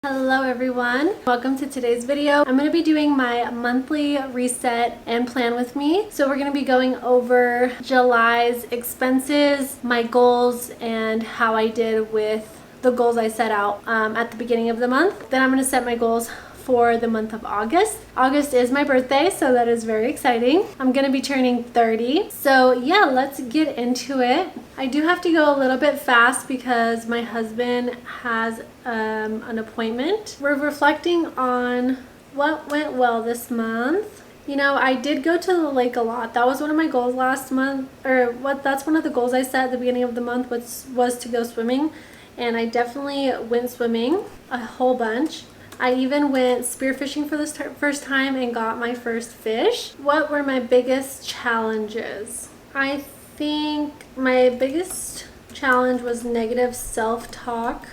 Hello everyone, welcome to today's video. I'm going to be doing my monthly reset and plan with me. So we're going to be going over July's expenses, my goals, and how I did with the goals I set out at the beginning of the month. Then I'm going to set my goals for the month of August. August is my birthday, so that is very exciting. I'm gonna be turning 30. So yeah, let's get into it. I do have to go a little bit fast because my husband has an appointment. We're reflecting on what went well this month. You know, I did go to the lake a lot. That was one of my goals last month, that's one of the goals I set at the beginning of the month was to go swimming. And I definitely went swimming a whole bunch. I even went spearfishing for the first time and got my first fish. What were my biggest challenges? I think my biggest challenge was negative self-talk.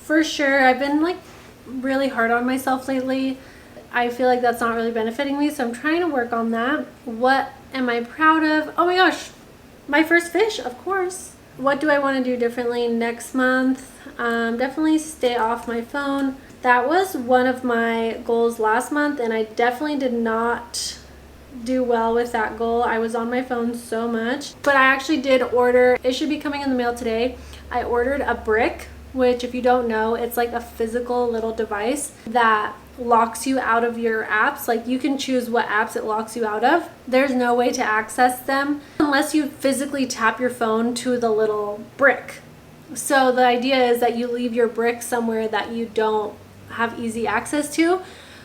For sure, I've been like really hard on myself lately. I feel like that's not really benefiting me, so I'm trying to work on that. What am I proud of? Oh my gosh, my first fish, of course. What do I want to do differently next month? Definitely stay off my phone. That was one of my goals last month, and I definitely did not do well with that goal. I was on my phone so much, but I actually did order, it should be coming in the mail today. I ordered a brick, which if you don't know, it's like a physical little device that locks you out of your apps. Like you can choose what apps it locks you out of. There's no way to access them unless you physically tap your phone to the little brick. So the idea is that you leave your brick somewhere that you don't have easy access to.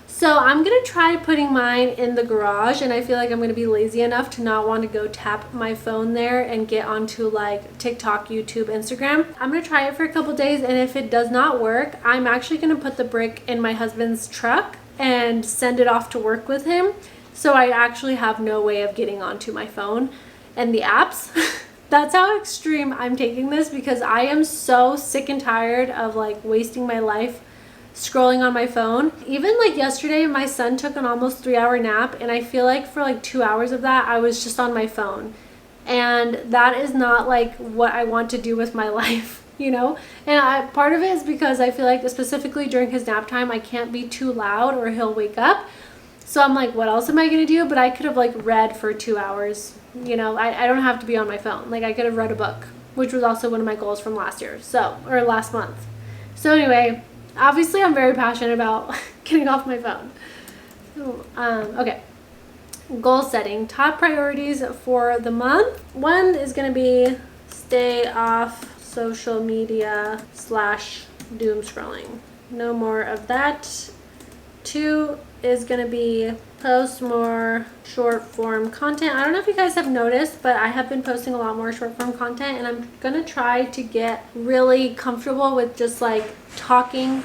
So I'm gonna try putting mine in the garage, and I feel like I'm gonna be lazy enough to not want to go tap my phone there and get onto like TikTok, YouTube, Instagram. I'm gonna try it for a couple days, and if it does not work, I'm actually gonna put the brick in my husband's truck and send it off to work with him. So I actually have no way of getting onto my phone and the apps. That's how extreme I'm taking this, because I am so sick and tired of like wasting my life scrolling on my phone. Even like yesterday, my son took an almost 3-hour nap, and I feel like for like 2 hours of that I was just on my phone, and that is not like what I want to do with my life, you know. And part of it is because I feel like specifically during his nap time I can't be too loud or he'll wake up. So I'm like, what else am I gonna do? But I could have like read for 2 hours, you know. I don't have to be on my phone. Like I could have read a book, which was also one of my goals from last year, or last month. So anyway, obviously I'm very passionate about getting off my phone. Okay, goal setting. Top priorities for the month. One is going to be stay off social media / doom scrolling. No more of that. 2 is going to be post more short form content. I don't know if you guys have noticed, but I have been posting a lot more short form content, and I'm going to try to get really comfortable with just like talking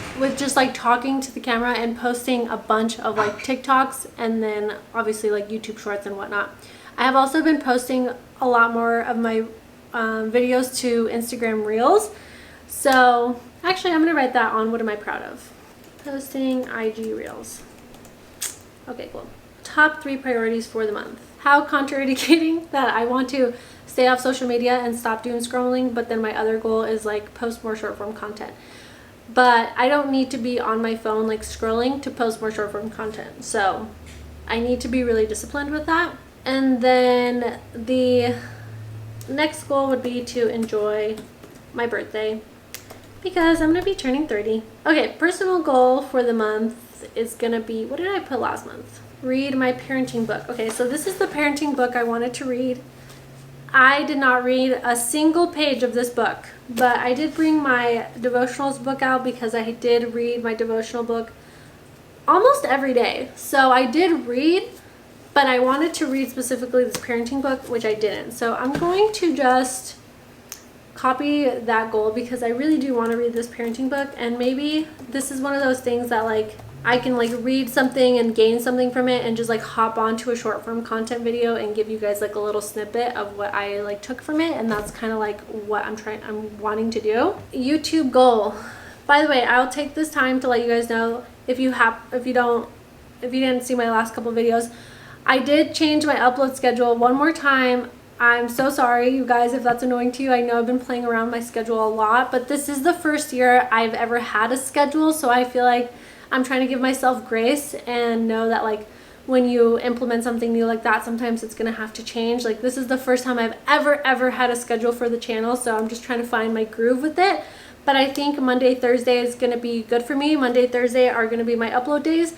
to the camera and posting a bunch of like TikToks, and then obviously like YouTube shorts and whatnot. I have also been posting a lot more of my videos to Instagram Reels. So actually I'm gonna write that on what am I proud of. Posting IG Reels. Okay, cool. Top 3 priorities for the month. How contradicting that I want to stay off social media and stop doom scrolling, but then my other goal is like post more short form content. But I don't need to be on my phone like scrolling to post more short form content. So I need to be really disciplined with that. And then the next goal would be to enjoy my birthday, because I'm gonna be turning 30. Okay, personal goal for the month is gonna be, what did I put last month? Read my parenting book. Okay, so this is the parenting book I wanted to read. I did not read a single page of this book, but I did bring my devotionals book out because I did read my devotional book almost every day. So I did read, but I wanted to read specifically this parenting book, which I didn't. So I'm going to just copy that goal because I really do want to read this parenting book, and maybe this is one of those things that like I can like read something and gain something from it and just like hop onto a short form content video and give you guys like a little snippet of what I like took from it. And that's kind of like what I'm wanting to do. YouTube goal. By the way, I'll take this time to let you guys know, if you didn't see my last couple videos, I did change my upload schedule one more time I'm so sorry, you guys, if that's annoying to you. I know I've been playing around with my schedule a lot, but this is the first year I've ever had a schedule, so I feel like I'm trying to give myself grace and know that like when you implement something new like that, sometimes it's gonna have to change. Like this is the first time I've ever had a schedule for the channel, so I'm just trying to find my groove with it. But I think Monday, Thursday is gonna be good for me. Monday, Thursday are gonna be my upload days.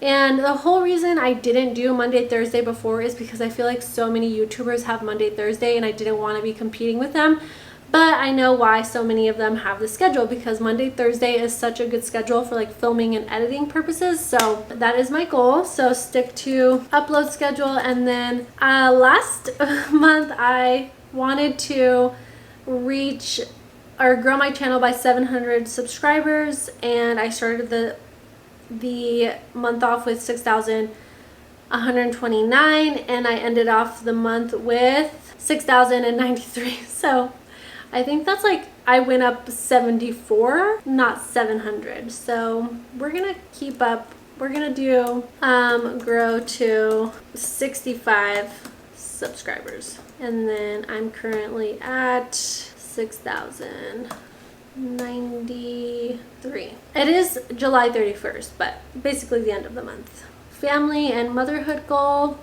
And the whole reason I didn't do Monday, Thursday before is because I feel like so many YouTubers have Monday, Thursday, and I didn't want to be competing with them. But I know why so many of them have the schedule, because Monday, Thursday is such a good schedule for like filming and editing purposes. So that is my goal. So stick to upload schedule. And then last month I wanted to reach or grow my channel by 700 subscribers, and I started the month off with 6,129, and I ended off the month with 6,093. So I think that's like I went up 74, not 700. So we're gonna keep up. We're gonna do grow to 65 subscribers, and then I'm currently at 6,093. It is July 31st, but basically the end of the month. Family and motherhood goal.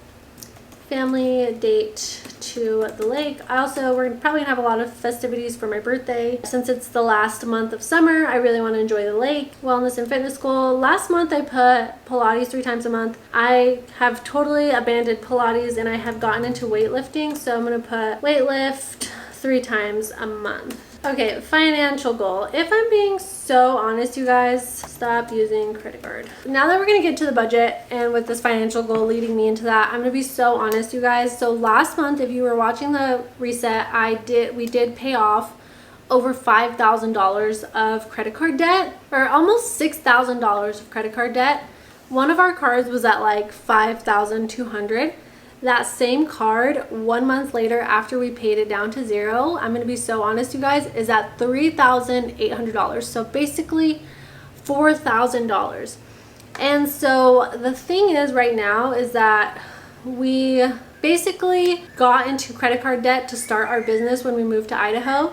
Family date to the lake. We're probably gonna have a lot of festivities for my birthday. Since it's the last month of summer, I really want to enjoy the lake. Wellness and fitness goal. Last month I put Pilates 3 times a month. I have totally abandoned Pilates and I have gotten into weightlifting, so I'm gonna put weightlift 3 times a month. Okay, financial goal. If I'm being so honest, you guys, stop using credit card. Now that we're gonna get to the budget, and with this financial goal leading me into that, I'm gonna be so honest, you guys. So last month, if you were watching the reset, we did pay off over $5,000 of credit card debt, or almost $6,000 of credit card debt. One of our cards was at like $5,200. That same card 1 month later, after we paid it down to 0, I'm gonna be so honest, you guys, is at $3,800. So basically $4,000. And so the thing is right now is that we basically got into credit card debt to start our business when we moved to Idaho,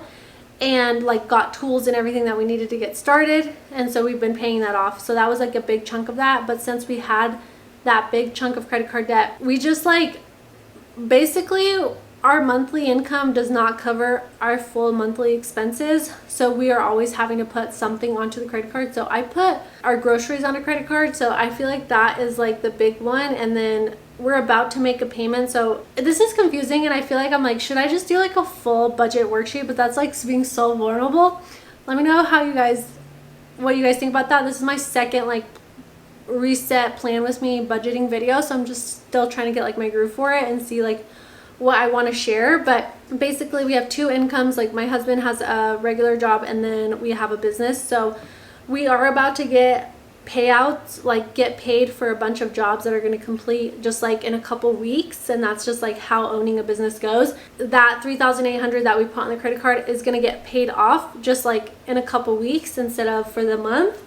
and like got tools and everything that we needed to get started. And so we've been paying that off. So that was like a big chunk of that. But since we had that big chunk of credit card debt, we just like basically our monthly income does not cover our full monthly expenses, so we are always having to put something onto the credit card. So I put our groceries on a credit card, so I feel like that is like the big one. And then we're about to make a payment, so this is confusing, and I feel like I'm like, should I just do like a full budget worksheet? But that's like being so vulnerable. Let me know what you guys think about that. This is my second like reset plan with me budgeting video, so I'm just still trying to get like my groove for it and see like what I want to share. But basically we have 2 incomes. Like my husband has a regular job, and then we have a business, so we are about to get payouts, like get paid for a bunch of jobs that are going to complete just like in a couple weeks. And that's just like how owning a business goes. That $3,800 that we put on the credit card is going to get paid off just like in a couple weeks instead of for the month,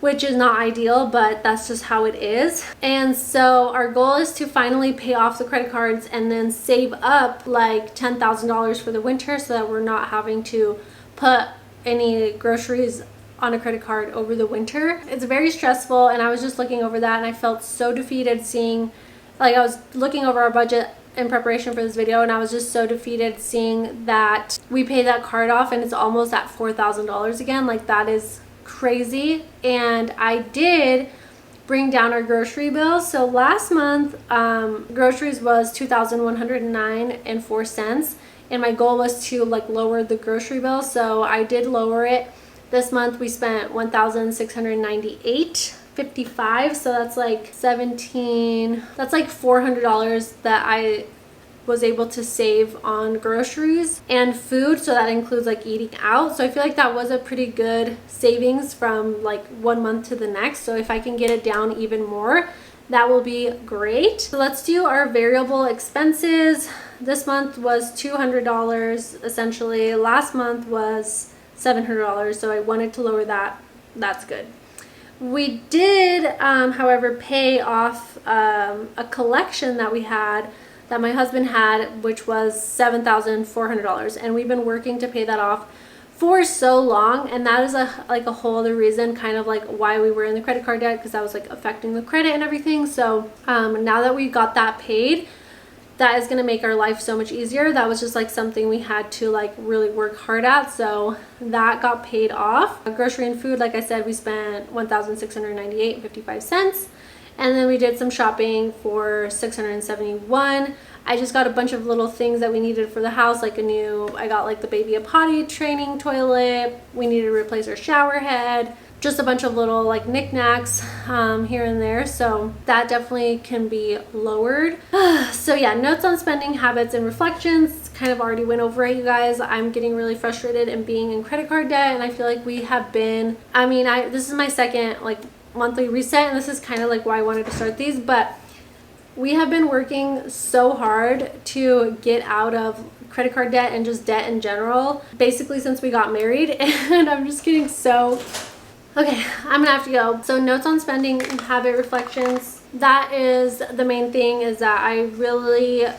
which is not ideal, but that's just how it is. And so our goal is to finally pay off the credit cards and then save up like $10,000 for the winter, so that we're not having to put any groceries on a credit card over the winter. It's very stressful, and I was just looking over that and I felt so defeated seeing, like I was looking over our budget in preparation for this video, and I was just so defeated seeing that we paid that card off and it's almost at $4,000 again. Like that is crazy. And I did bring down our grocery bill. So last month groceries was $2,109.04, and my goal was to like lower the grocery bill, so I did lower it. This month we spent $1,698.55, so that's like $400 that I was able to save on groceries and food, so that includes like eating out. So I feel like that was a pretty good savings from like 1 month to the next. So if I can get it down even more, that will be great. So let's do our variable expenses. This month was $200 essentially. Last month was $700, so I wanted to lower that. That's good. We did however pay off a collection that we had. that my husband had, which was $7,400, and we've been working to pay that off for so long, and that is like a whole other reason kind of like why we were in the credit card debt, because that was like affecting the credit and everything. So now that we got that paid, that is going to make our life so much easier. That was just like something we had to like really work hard at, so that got paid off. Grocery and food, like I said, we spent $1,698.55, and then we did some shopping for $671. I just got a bunch of little things that we needed for the house, like I got like the baby a potty training toilet. We needed to replace our shower head. Just a bunch of little like knickknacks here and there. So that definitely can be lowered. So yeah, notes on spending habits and reflections. Kind of already went over it, you guys. I'm getting really frustrated and being in credit card debt, and I feel like we have been, this is my second like monthly reset, and this is kind of like why I wanted to start these, but we have been working so hard to get out of credit card debt and just debt in general, basically since we got married, and I'm just getting so... Okay, I'm gonna have to go. So notes on spending and habit reflections, that is the main thing, is that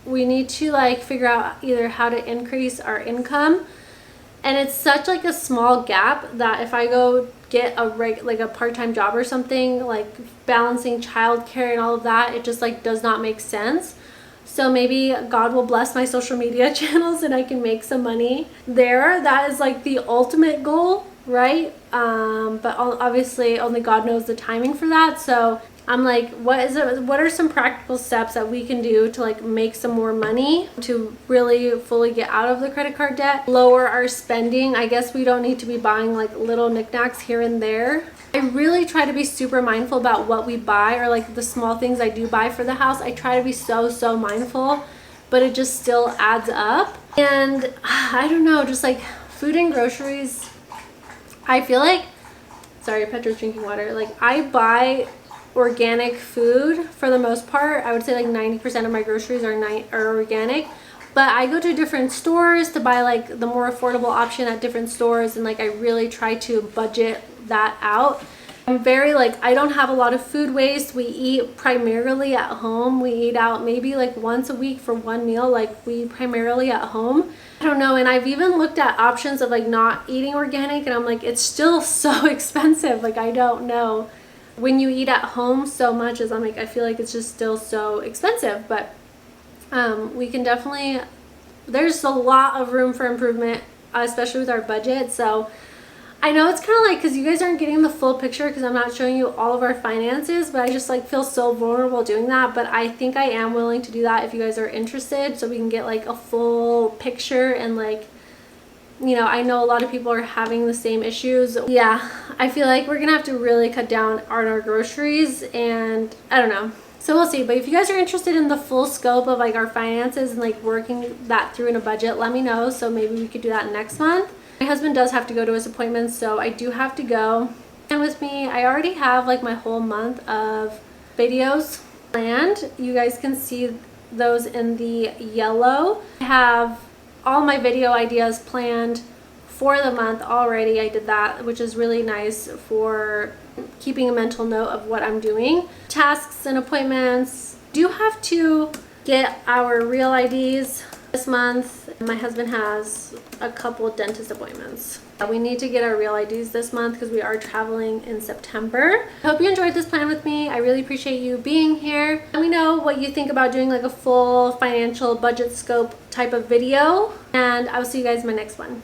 we need to like figure out either how to increase our income. And it's such like a small gap that if I go get a part-time job or something, like balancing childcare and all of that, it just like does not make sense. So maybe God will bless my social media channels and I can make some money there. That is like the ultimate goal, right? But obviously only God knows the timing for that. So I'm like, what are some practical steps that we can do to like make some more money to really fully get out of the credit card debt, lower our spending? I guess we don't need to be buying like little knickknacks here and there. I really try to be super mindful about what we buy, or like the small things I do buy for the house. I try to be so mindful, but it just still adds up. And I don't know, just like food and groceries, I feel like, sorry, Petra's drinking water. Like I buy organic food for the most part. I would say like 90% of my groceries are organic, but I go to different stores to buy like the more affordable option at different stores, and like I really try to budget that out. I'm very like, I don't have a lot of food waste. We eat primarily at home. We eat out maybe like once a week for one meal. Like we primarily at home. I don't know, and I've even looked at options of like not eating organic, and I'm like, it's still so expensive. Like I don't know. When you eat at home so much, as I'm like, I feel like it's just still so expensive. But we can definitely, there's a lot of room for improvement, especially with our budget. So I know it's kind of like, because you guys aren't getting the full picture because I'm not showing you all of our finances, but I just like feel so vulnerable doing that. But I think I am willing to do that if you guys are interested, so we can get like a full picture. And like, you know, I know a lot of people are having the same issues. Yeah, I feel like we're gonna have to really cut down on our groceries, and I don't know. So we'll see. But if you guys are interested in the full scope of like our finances and like working that through in a budget, let me know. So maybe we could do that next month. My husband does have to go to his appointments, so I do have to go. And with me, I already have like my whole month of videos planned. You guys can see those in the yellow. I have all my video ideas planned for the month already. I did that, which is really nice for keeping a mental note of what I'm doing. Tasks and appointments. Do have to get our real IDs this month. My husband has a couple dentist appointments. We need to get our real IDs this month because we are traveling in September. I hope you enjoyed this plan with me. I really appreciate you being here. Let me know what you think about doing like a full financial budget scope type of video, and I will see you guys in my next one.